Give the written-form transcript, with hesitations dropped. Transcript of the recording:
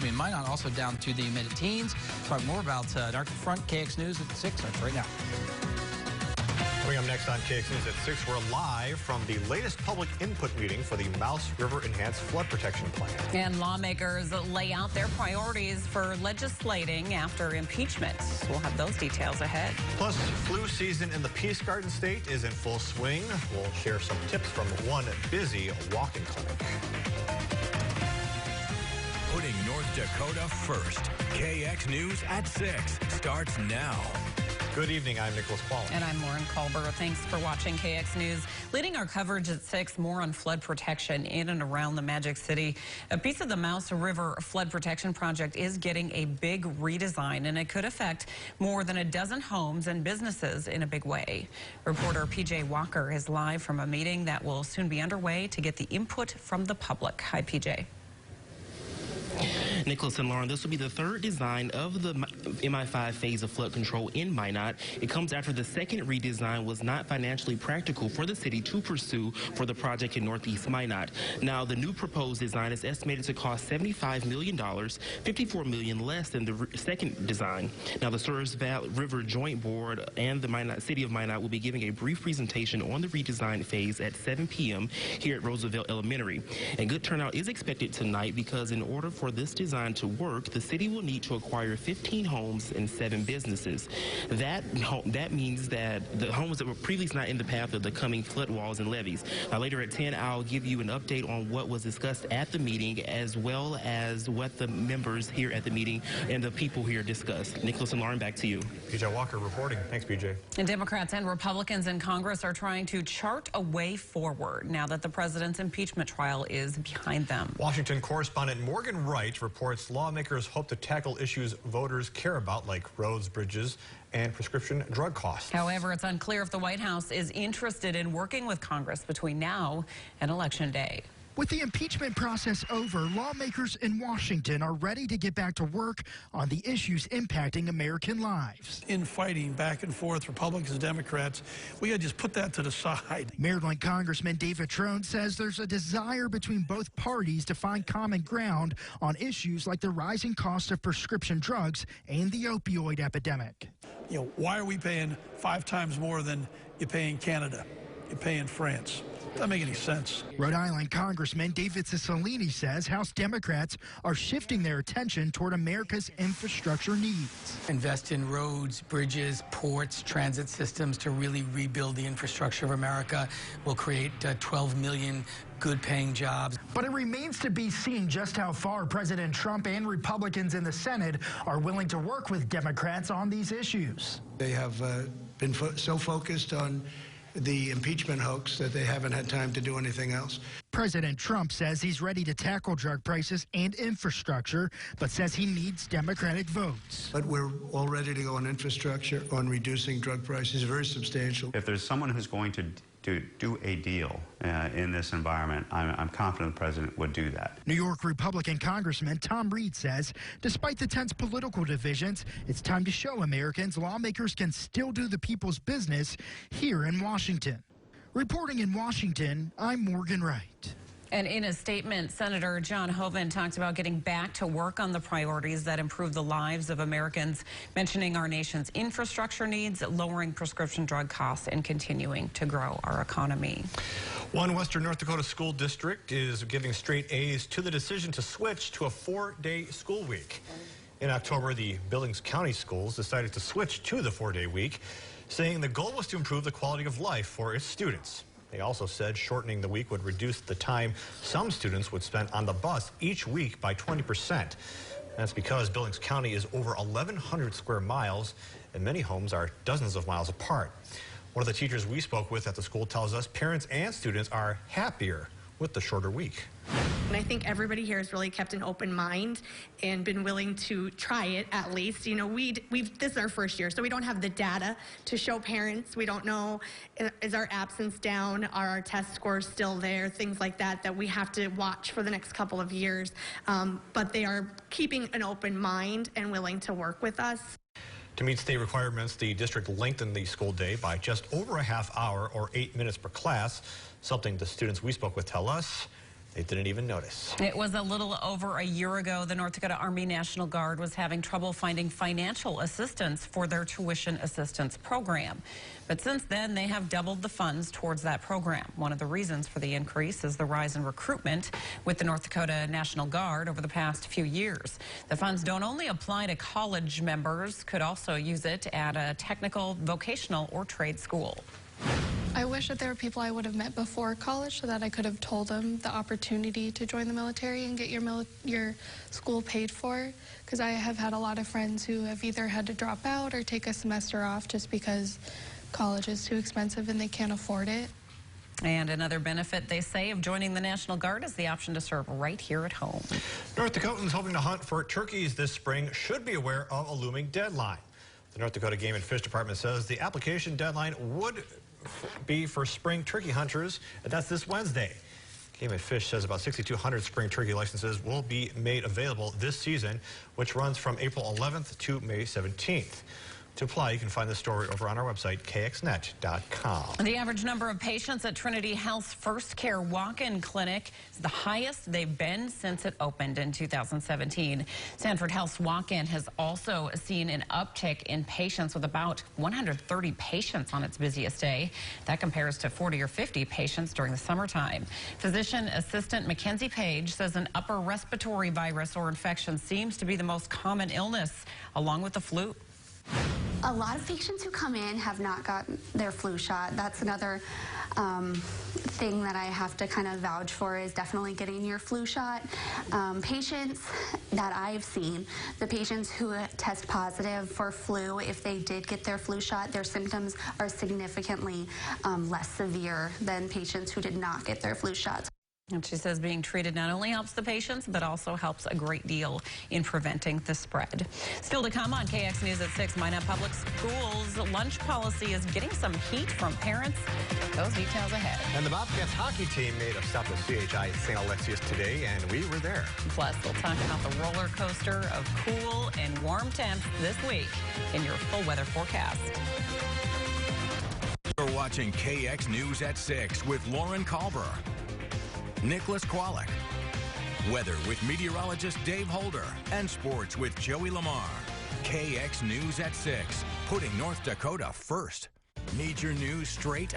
me in Minot, also down to the mid-teens. Talk more about Dark Front. KX News at 6 starts right now. Coming up next on KX News at 6, we're live from the latest public input meeting for the Mouse River Enhanced Flood Protection Plan. And lawmakers lay out their priorities for legislating after impeachment. We'll have those details ahead. Plus, flu season in the Peace Garden State is in full swing. We'll share some tips from one busy walk-in clinic. Putting North Dakota first. KX News at 6 starts now. Good evening, I'm Nicholas Quallen. And I'm Lauren Culber. Thanks for watching KX News. Leading our coverage at 6, more on flood protection in and around the Magic City. A piece of the Mouse River Flood Protection Project is getting a big redesign, and it could affect more than a dozen homes and businesses in a big way. Reporter PJ Walker is live from a meeting that will soon be underway to get the input from the public. Hi, PJ. Nicholas and Lauren, this will be the third design of the MI5 phase of flood control in Minot. It comes after the second redesign was not financially practical for the city to pursue for the project in Northeast Minot. Now, the new proposed design is estimated to cost $75 million, $54 million less than the second design. Now, the Souris River Joint Board and the City of Minot will be giving a brief presentation on the redesigned phase at 7 p.m. here at Roosevelt Elementary. And good turnout is expected tonight because in order for this design to work, the city will need to acquire 15 homes and 7 businesses. That means that the homes that were previously not in the path of the coming flood walls and levees. Now, later at 10, I'll give you an update on what was discussed at the meeting, as well as what the members here at the meeting and the people here discussed. Nicholas and Lauren, back to you. PJ Walker reporting. Thanks, PJ. And Democrats and Republicans in Congress are trying to chart a way forward now that the president's impeachment trial is behind them. Washington correspondent Morgan Wright reports lawmakers hope to tackle issues voters care about, like roads, bridges, and prescription drug costs. However, it's unclear if the White House is interested in working with Congress between now and Election Day. With the impeachment process over, lawmakers in Washington are ready to get back to work on the issues impacting American lives. In fighting back and forth, Republicans and Democrats, we got to just put that to the side. Maryland Congressman David Trone says there's a desire between both parties to find common ground on issues like the rising cost of prescription drugs and the opioid epidemic. You know, why are we paying 5 times more than you pay in Canada, you pay in France? Doesn't make any sense. Rhode Island Congressman David Cicilline says House Democrats are shifting their attention toward America's infrastructure needs. Invest in roads, bridges, ports, transit systems to really rebuild the infrastructure of America. Will create 12 million good-paying jobs. But it remains to be seen just how far President Trump and Republicans in the Senate are willing to work with Democrats on these issues. They have been so focused on the impeachment hoax that they haven't had time to do anything else. President Trump says he's ready to tackle drug prices and infrastructure, but says he needs Democratic votes. But we're all ready to go on infrastructure, on reducing drug prices, very substantial. If there's someone who's going to do a deal in this environment, I'm confident the president would do that. New York Republican Congressman Tom Reed says, despite the tense political divisions, it's time to show Americans lawmakers can still do the people's business here in Washington. Reporting in Washington, I'm Morgan Wright. And in a statement, Senator John Hoeven talked about getting back to work on the priorities that improve the lives of Americans, mentioning our nation's infrastructure needs, lowering prescription drug costs, and continuing to grow our economy. One Western North Dakota school district is giving straight A's to the decision to switch to a 4-day school week. In October, the Billings County schools decided to switch to the 4-day week, saying the goal was to improve the quality of life for its students. They also said shortening the week would reduce the time some students would spend on the bus each week by 20%. That's because Billings County is over 1,100 square miles, and many homes are dozens of miles apart. One of the teachers we spoke with at the school tells us parents and students are happier with the shorter week. And I think everybody here has really kept an open mind and been willing to try it at least. You know, this is our first year, so we don't have the data to show parents. We don't know, is our absence down? Are our test scores still there? Things like that that we have to watch for the next couple of years. But they are keeping an open mind and willing to work with us. To meet state requirements, the district lengthened the school day by just over a half hour or 8 minutes per class, something the students we spoke with tell us they didn't even notice. It was a little over a year ago the North Dakota Army National Guard was having trouble finding financial assistance for their tuition assistance program. But since then, they have doubled the funds towards that program. One of the reasons for the increase is the rise in recruitment with the North Dakota National Guard over the past few years. The funds don't only apply to college members, could also use it at a technical, vocational, or trade school. I wish that there were people I would have met before college so that I could have told them the opportunity to join the military and get your school paid for, because I have had a lot of friends who have either had to drop out or take a semester off just because college is too expensive and they can't afford it. And another benefit, they say, of joining the National Guard is the option to serve right here at home. North Dakotans hoping to hunt for turkeys this spring should be aware of a looming deadline. The North Dakota Game and Fish Department says the application deadline would be for spring turkey hunters, and that's this Wednesday. Game and Fish says about 6,200 spring turkey licenses will be made available this season, which runs from April 11th to May 17th. To apply, you can find the story over on our website, kxnet.com. The average number of patients at Trinity Health's First Care Walk-In Clinic is the highest they've been since it opened in 2017. Sanford Health's walk-in has also seen an uptick in patients, with about 130 patients on its busiest day. That compares to 40 or 50 patients during the summertime. Physician assistant Mackenzie Page says an upper respiratory virus or infection seems to be the most common illness, along with the flu. A lot of patients who come in have not gotten their flu shot. That's another thing that I have to kind of vouch for, is definitely getting your flu shot. Patients that I've seen, the patients who test positive for flu, if they did get their flu shot, their symptoms are significantly less severe than patients who did not get their flu shots. And she says being treated not only helps the patients, but also helps a great deal in preventing the spread. Still to come on KX News at 6, Minot Public Schools lunch policy is getting some heat from parents. Those details ahead. And the Bobcats hockey team made a stop at CHI St. Alexius today, and we were there. Plus, we'll talk about the roller coaster of cool and warm temps this week in your full weather forecast. You're watching KX News at 6 with Lauren Kalber, Nicholas Kwolek, weather with meteorologist Dave Holder, and sports with Joey Lamar. KX News at 6, putting North Dakota first. Need your news straight